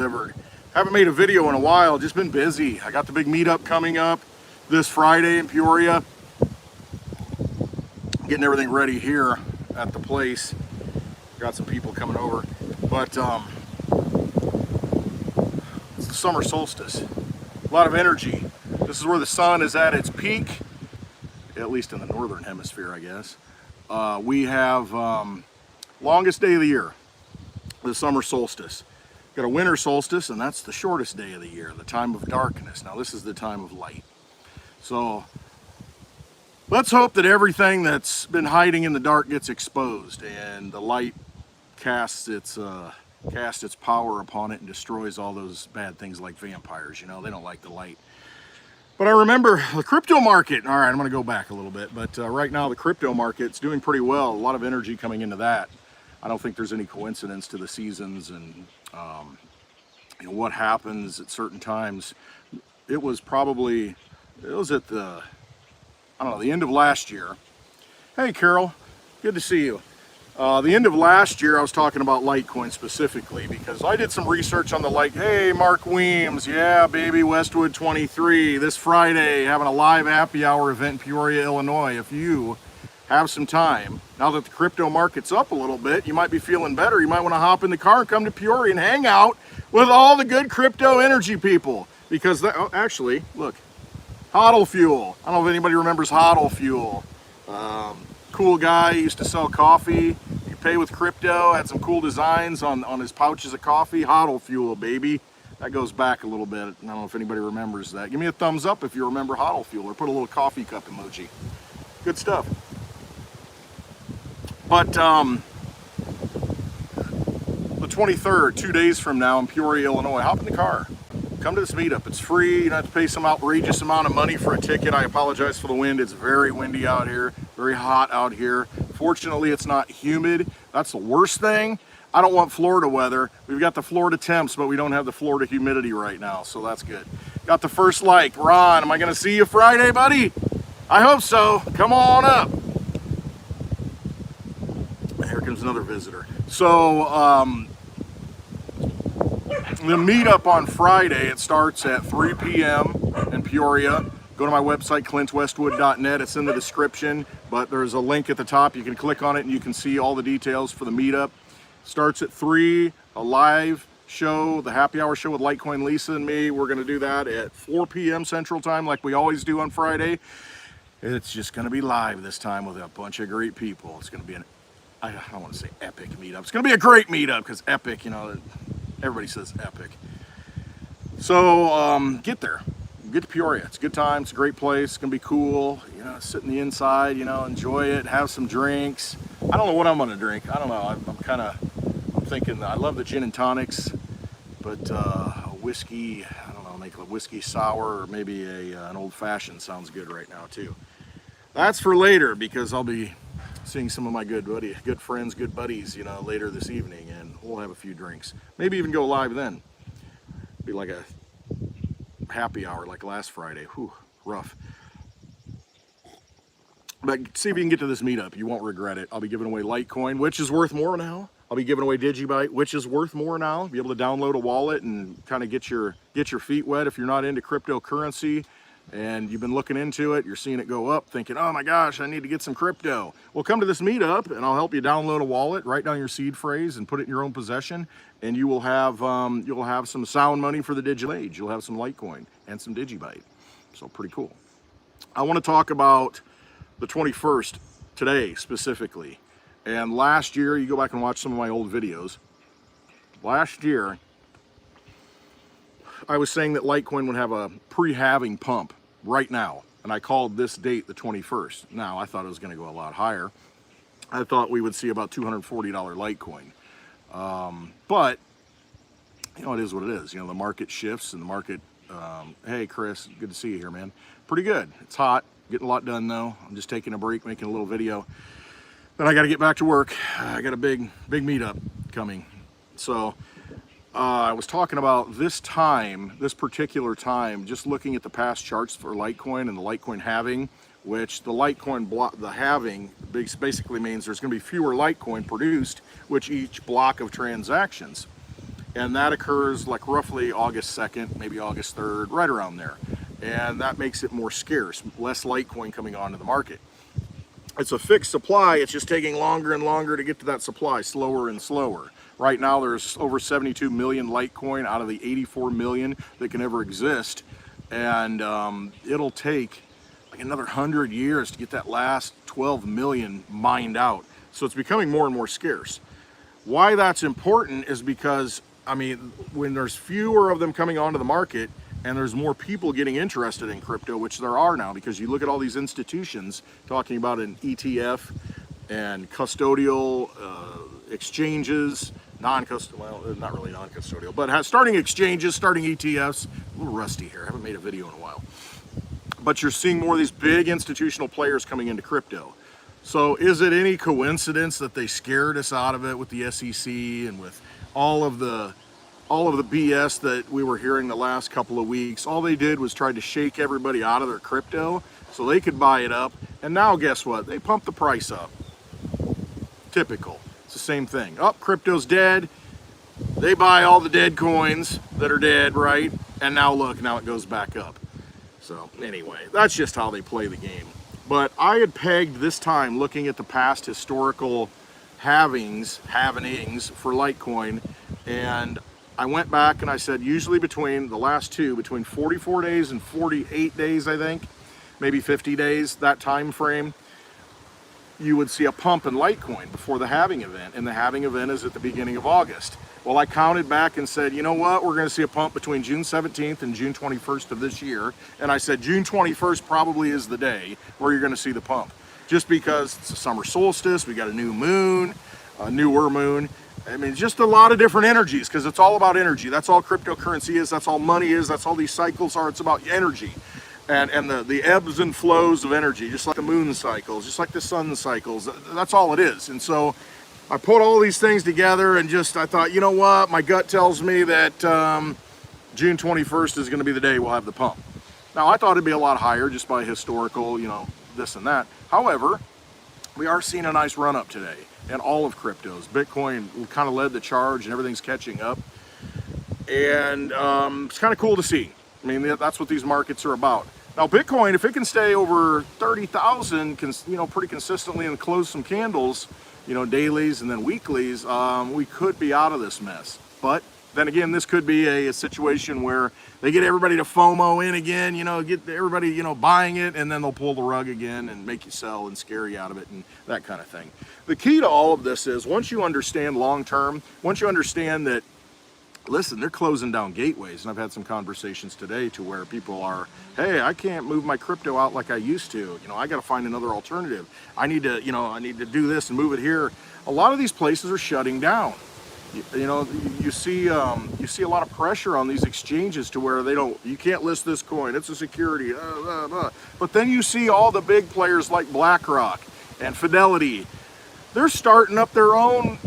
delivered. Haven't made a video in a while, just been busy. I got the big meetup coming up this Friday in Peoria. Getting everything ready here at the place. Got some people coming over, but it's the summer solstice. A lot of energy. This is where the sun is at its peak, at least in the northern hemisphere, I guess. We have longest day of the year, the summer solstice. Got a winter solstice, and that's the shortest day of the year, the time of darkness. Now this is the time of light. So let's hope that everything that's been hiding in the dark gets exposed and the light casts its power upon it and destroys all those bad things like vampires. You know, they don't like the light. But I remember the crypto market. All right, I'm going to go back a little bit, but right now the crypto market's doing pretty well. A lot of energy coming into that. I don't think there's any coincidence to the seasons and you know, what happens at certain times. It was at the, I don't know, the end of last year. Hey Carol, good to see you. The end of last year I was talking about Litecoin specifically because I did some research on the hey, Mark Weems, yeah baby, Westwood 23, this Friday having a live happy hour event in Peoria, Illinois. If you have some time, now that the crypto market's up a little bit, you might be feeling better. You might want to hop in the car and come to Peoria and hang out with all the good crypto energy people. Because actually, look, HODL Fuel. I don't know if anybody remembers HODL Fuel. Cool guy, used to sell coffee. You pay with crypto, had some cool designs on his pouches of coffee. HODL Fuel, baby. That goes back a little bit. I don't know if anybody remembers that. Give me a thumbs up if you remember HODL Fuel, or put a little coffee cup emoji. Good stuff. But the 23rd, 2 days from now in Peoria, Illinois, hop in the car. Come to this meetup. It's free. You don't have to pay some outrageous amount of money for a ticket. I apologize for the wind. It's very windy out here, very hot out here. Fortunately, it's not humid. That's the worst thing. I don't want Florida weather. We've got the Florida temps, but we don't have the Florida humidity right now, so that's good. Got the first like. Ron, am I going to see you Friday, buddy? I hope so. Come on up. Here comes another visitor. So, the meetup on Friday, it starts at 3 p.m. in Peoria. Go to my website, clintwestwood.net. It's in the description, but there's a link at the top. You can click on it and you can see all the details for the meetup. Starts at 3, a live show, the happy hour show with Litecoin Lisa and me. We're going to do that at 4 p.m. Central Time like we always do on Friday. It's just going to be live this time with a bunch of great people. It's going to be I don't want to say epic meetup. It's going to be a great meetup because epic, you know, everybody says epic. So get there. Get to Peoria. It's a good time. It's a great place. It's going to be cool. You know, sit in the inside, you know, enjoy it, have some drinks. I don't know what I'm going to drink. I don't know. I'm thinking, I love the gin and tonics, but a whiskey, I don't know, make a whiskey sour or maybe an old fashioned sounds good right now too. That's for later because I'll be seeing some of my good friends, good buddies, you know, later this evening, and we'll have a few drinks. Maybe even go live then. Be like a happy hour like last Friday. Whew, rough. But see if you can get to this meetup. You won't regret it. I'll be giving away Litecoin, which is worth more now. I'll be giving away DigiByte, which is worth more now. Be able to download a wallet and kind of get your feet wet if you're not into cryptocurrency. And you've been looking into it, you're seeing it go up, thinking, oh my gosh, I need to get some crypto. Well, come to this meetup and I'll help you download a wallet, write down your seed phrase and put it in your own possession. And you will have some sound money for the digital age. You'll have some Litecoin and some DigiByte. So pretty cool. I want to talk about the 21st today specifically. And last year, you go back and watch some of my old videos. Last year, I was saying that Litecoin would have a pre-halving pump right now, and I called this date the 21st. Now, I thought it was going to go a lot higher. I thought we would see about $240 Litecoin. But, you know, it is what it is. You know, the market shifts and the market, hey, Chris, good to see you here, man. Pretty good. It's hot. Getting a lot done, though. I'm just taking a break, making a little video. Then I got to get back to work. I got a big meetup coming. So, I was talking about this particular time, just looking at the past charts for Litecoin and the Litecoin halving, which the Litecoin block, the halving basically means there's going to be fewer Litecoin produced, which each block of transactions. And that occurs like roughly August 2nd, maybe August 3rd, right around there. And that makes it more scarce, less Litecoin coming onto the market. It's a fixed supply, it's just taking longer and longer to get to that supply, slower and slower. Right now there's over 72 million Litecoin out of the 84 million that can ever exist. And it'll take like another 100 years to get that last 12 million mined out. So it's becoming more and more scarce. Why that's important is because, I mean, when there's fewer of them coming onto the market and there's more people getting interested in crypto, which there are now, because you look at all these institutions talking about an ETF and custodial exchanges, well, not really non-custodial, but starting exchanges, starting ETFs. A little rusty here, I haven't made a video in a while. But you're seeing more of these big institutional players coming into crypto. So is it any coincidence that they scared us out of it with the SEC and with all of the BS that we were hearing the last couple of weeks? All they did was try to shake everybody out of their crypto so they could buy it up. And now guess what? They pumped the price up. Typical. It's the same thing. Oh, crypto's dead. They buy all the dead coins that are dead, right? And now look, now it goes back up. So anyway, that's just how they play the game. But I had pegged this time, looking at the past historical happenings for Litecoin, and I went back and I said usually between the last two, between 44 days and 48 days, I think, maybe 50 days, that time frame, you would see a pump in Litecoin before the halving event, and the halving event is at the beginning of August. Well, I counted back and said, you know what, we're going to see a pump between June 17th and June 21st of this year, and I said June 21st probably is the day where you're going to see the pump, just because it's a summer solstice, we got a new moon, a newer moon. I mean, just a lot of different energies, because it's all about energy. That's all cryptocurrency is, that's all money is, that's all these cycles are, it's about energy. And the ebbs and flows of energy, just like the moon cycles, just like the sun cycles, that's all it is. And so I put all these things together and I thought, you know what, my gut tells me that June 21st is going to be the day we'll have the pump. Now, I thought it'd be a lot higher just by historical, you know, this and that. However, we are seeing a nice run up today in all of cryptos. Bitcoin kind of led the charge and everything's catching up. And it's kind of cool to see. I mean, that's what these markets are about. Now, Bitcoin, if it can stay over 30,000, you know, pretty consistently and close some candles, you know, dailies and then weeklies, we could be out of this mess. But then again, this could be a situation where they get everybody to FOMO in again, you know, get everybody, you know, buying it, and then they'll pull the rug again and make you sell and scare you out of it and that kind of thing. The key to all of this is once you understand long term, once you understand that, listen, they're closing down gateways, and I've had some conversations today to where people are, hey, I can't move my crypto out like I used to. You know, I got to find another alternative. I need to, you know, I need to do this and move it here. A lot of these places are shutting down. You know, you see a lot of pressure on these exchanges to where you can't list this coin. It's a security. But then you see all the big players like BlackRock and Fidelity. They're starting up their own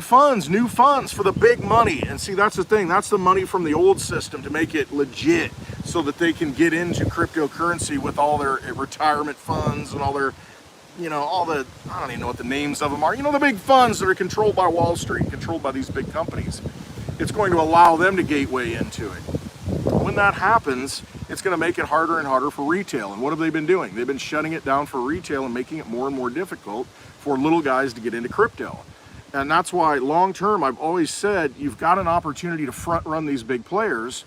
funds, new funds for the big money. And see, that's the thing. That's the money from the old system to make it legit so that they can get into cryptocurrency with all their retirement funds and all their, you know, I don't even know what the names of them are. You know, the big funds that are controlled by Wall Street, controlled by these big companies. It's going to allow them to gateway into it. When that happens, it's going to make it harder and harder for retail. And what have they been doing? They've been shutting it down for retail and making it more and more difficult for little guys to get into crypto. And that's why long term, I've always said, you've got an opportunity to front run these big players.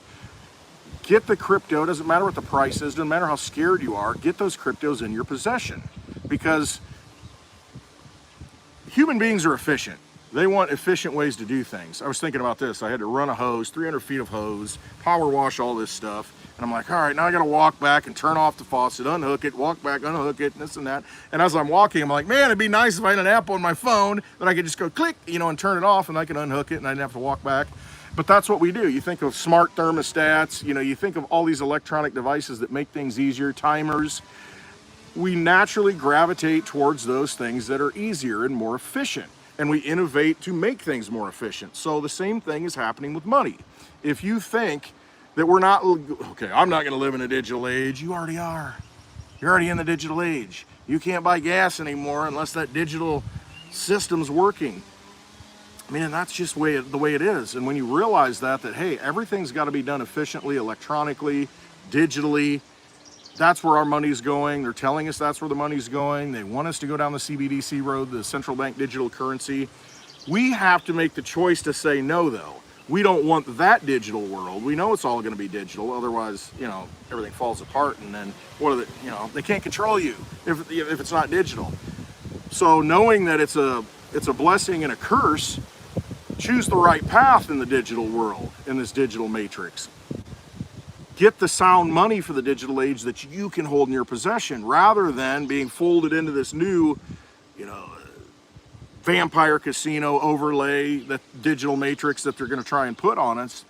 Get the crypto, doesn't matter what the price is, doesn't matter how scared you are, get those cryptos in your possession. Because human beings are efficient. They want efficient ways to do things. I was thinking about this. I had to run a hose, 300 feet of hose, power wash all this stuff. And I'm like, all right, now I got to walk back and turn off the faucet, unhook it, walk back, unhook it, and this and that. And as I'm walking, I'm like, man, it'd be nice if I had an app on my phone that I could just go click, you know, and turn it off, and I can unhook it, and I didn't have to walk back. But that's what we do. You think of smart thermostats, you know, you think of all these electronic devices that make things easier, timers. We naturally gravitate towards those things that are easier and more efficient. And we innovate to make things more efficient. So the same thing is happening with money. If you think that we're not, okay, I'm not gonna live in a digital age, you already are. You're already in the digital age. You can't buy gas anymore unless that digital system's working. I mean, and that's just the way it is. And when you realize that, hey, everything's got to be done efficiently, electronically, digitally, that's where our money's going. They're telling us that's where the money's going. They want us to go down the CBDC road, the central bank digital currency. We have to make the choice to say no, though. We don't want that digital world. We know it's all going to be digital. Otherwise, you know, everything falls apart, and then you know, they can't control you if it's not digital. So knowing that it's a blessing and a curse, choose the right path in the digital world, in this digital matrix. Get the sound money for the digital age that you can hold in your possession, rather than being folded into this new, you know, vampire casino overlay, that digital matrix that they're going to try and put on us.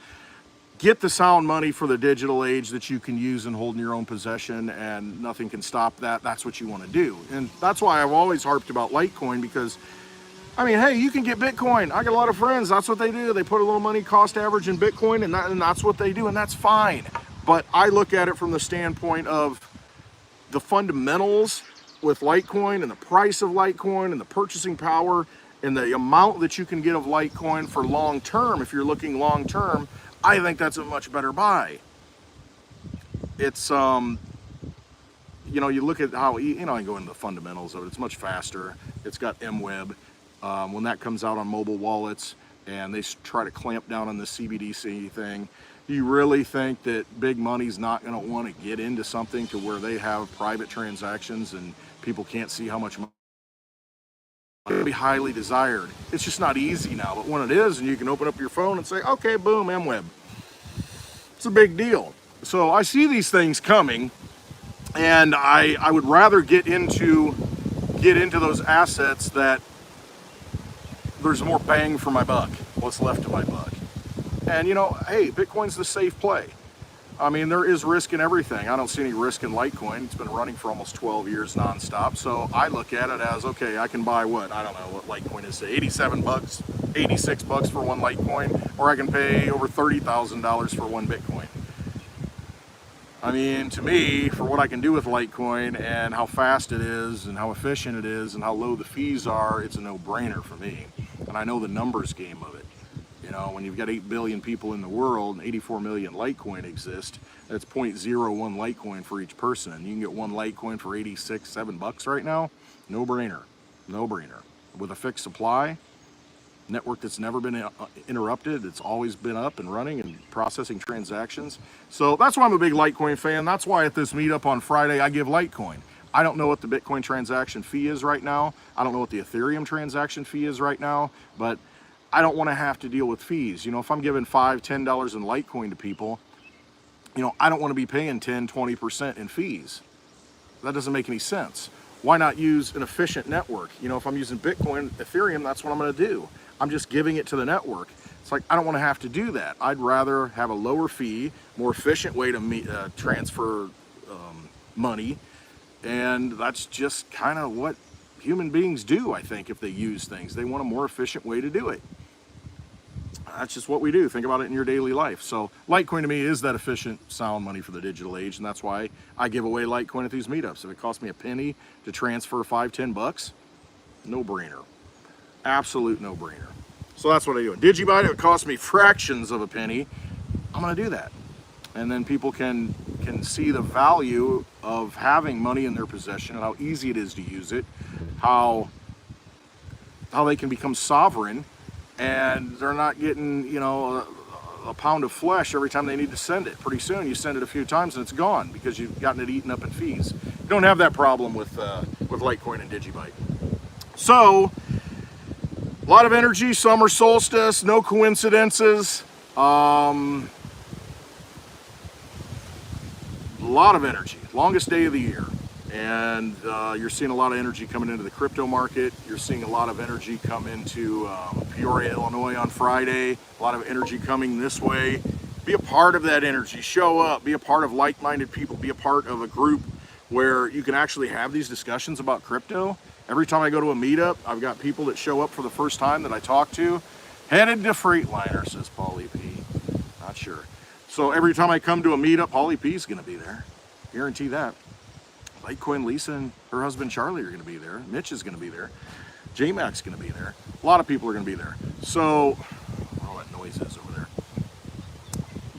Get the sound money for the digital age that you can use and hold in your own possession, and nothing can stop that. That's what you want to do. And that's why I've always harped about Litecoin, because I mean, hey, you can get Bitcoin. I got a lot of friends, that's what they do. They put a little money cost average in Bitcoin, and that's what they do, and that's fine. But I look at it from the standpoint of the fundamentals with Litecoin, and the price of Litecoin, and the purchasing power, and the amount that you can get of Litecoin for long term. If you're looking long term, I think that's a much better buy. It's you know, you look at how, you know, I go into the fundamentals of it. It's much faster. It's got MWeb. When that comes out on mobile wallets and they try to clamp down on the CBDC thing, do you really think that big money's not going to want to get into something to where they have private transactions and people can't see how much money? It'll be highly desired. It's just not easy now, but when it is, and you can open up your phone and say, okay, boom, MWeb. It's a big deal. So I see these things coming, and I would rather get into those assets that there's more bang for my buck, what's left of my buck. And you know, hey, Bitcoin's the safe play. I mean, there is risk in everything. I don't see any risk in Litecoin. It's been running for almost 12 years nonstop. So I look at it as, okay, I can buy what? I don't know what Litecoin is, 87 bucks, 86 bucks for one Litecoin, or I can pay over $30,000 for one Bitcoin. I mean, to me, for what I can do with Litecoin and how fast it is and how efficient it is and how low the fees are, it's a no-brainer for me. And I know the numbers game of it. You know, when you've got 8 billion people in the world and 84 million Litecoin exist, that's 0.01 Litecoin for each person. And you can get one Litecoin for 86, 7 bucks right now. No-brainer. No-brainer. With a fixed supply, network that's never been interrupted, it's always been up and running and processing transactions. So that's why I'm a big Litecoin fan. That's why at this meetup on Friday, I give Litecoin. I don't know what the Bitcoin transaction fee is right now. I don't know what the Ethereum transaction fee is right now, but I don't want to have to deal with fees. You know, if I'm giving $5, $10 in Litecoin to people, you know, I don't want to be paying 10, 20% in fees. That doesn't make any sense. Why not use an efficient network? You know, if I'm using Bitcoin, Ethereum, that's what I'm going to do. I'm just giving it to the network. It's like, I don't want to have to do that. I'd rather have a lower fee, more efficient way to transfer money. And that's just kind of what human beings do, I think, if they use things. They want a more efficient way to do it. That's just what we do. Think about it in your daily life. So Litecoin to me is that efficient, sound money for the digital age, and that's why I give away Litecoin at these meetups. If it costs me a penny to transfer 5, 10 bucks, no-brainer. Absolute no-brainer. So that's what I do. DigiByte, it costs me fractions of a penny. I'm going to do that. And then people can see the value of having money in their possession and how easy it is to use it, how they can become sovereign, and they're not getting, you know, a pound of flesh every time they need to send it. Pretty soon you send it a few times and it's gone because you've gotten it eaten up in fees. You don't have that problem with Litecoin and DigiByte. So a lot of energy, summer solstice, no coincidences. A lot of energy, longest day of the year. And you're seeing a lot of energy coming into the crypto market. You're seeing a lot of energy come into Peoria, Illinois on Friday. A lot of energy coming this way. Be a part of that energy. Show up. Be a part of like-minded people. Be a part of a group where you can actually have these discussions about crypto. Every time I go to a meetup, I've got people that show up for the first time that I talk to. Headed to Freightliner, says Paulie P. Not sure. So every time I come to a meetup, Paulie P is going to be there. Guarantee that. Litecoin Lisa and her husband Charlie are going to be there. Mitch is going to be there. J-Mac's going to be there. A lot of people are going to be there. So, all that noise is over there.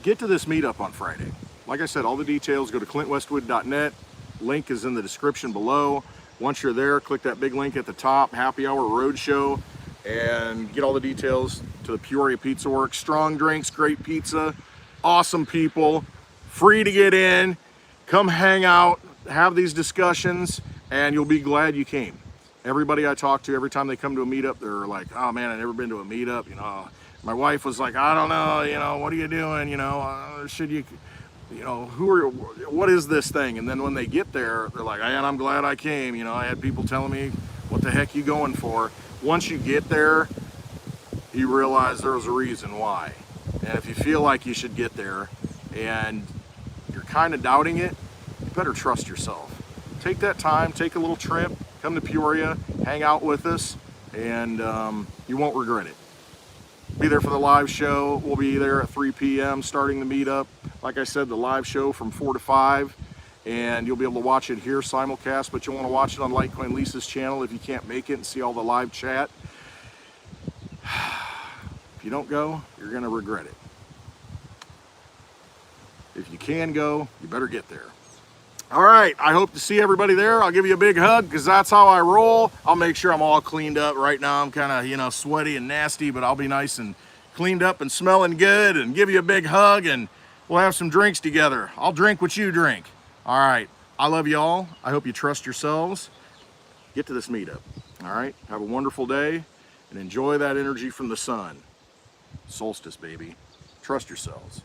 Get to this meetup on Friday. Like I said, all the details, go to clintwestwood.net. Link is in the description below. Once you're there, click that big link at the top, Happy Hour Roadshow, and get all the details to the Peoria Pizza Works. Strong drinks, great pizza, awesome people, free to get in. Come hang out, have these discussions, and you'll be glad you came. Everybody I talk to, every time they come to a meetup, they're like, oh man, I've never been to a meetup. You know, my wife was like, I don't know, you know, what are you doing? You know, should you, you know, what is this thing? And then when they get there, they're like, and I'm glad I came. You know, I had people telling me, what the heck you going for? Once you get there, you realize there was a reason why. And if you feel like you should get there and you're kind of doubting it, you better trust yourself. Take that time, take a little trip, come to Peoria, hang out with us, and you won't regret it. Be there for the live show. We'll be there at 3 p.m. starting the meetup. Like I said, the live show from 4 to 5, and you'll be able to watch it here simulcast, but you'll want to watch it on Litecoin Lisa's channel if you can't make it and see all the live chat. If you don't go, you're going to regret it. If you can go, you better get there. All right, I hope to see everybody there. I'll give you a big hug because that's how I roll. I'll make sure I'm all cleaned up. Right now I'm kind of, you know, sweaty and nasty, but I'll be nice and cleaned up and smelling good and give you a big hug, and we'll have some drinks together. I'll drink what you drink. All right, I love you all. I hope you trust yourselves. Get to this meetup. All right, have a wonderful day and enjoy that energy from the sun. Solstice, baby. Trust yourselves.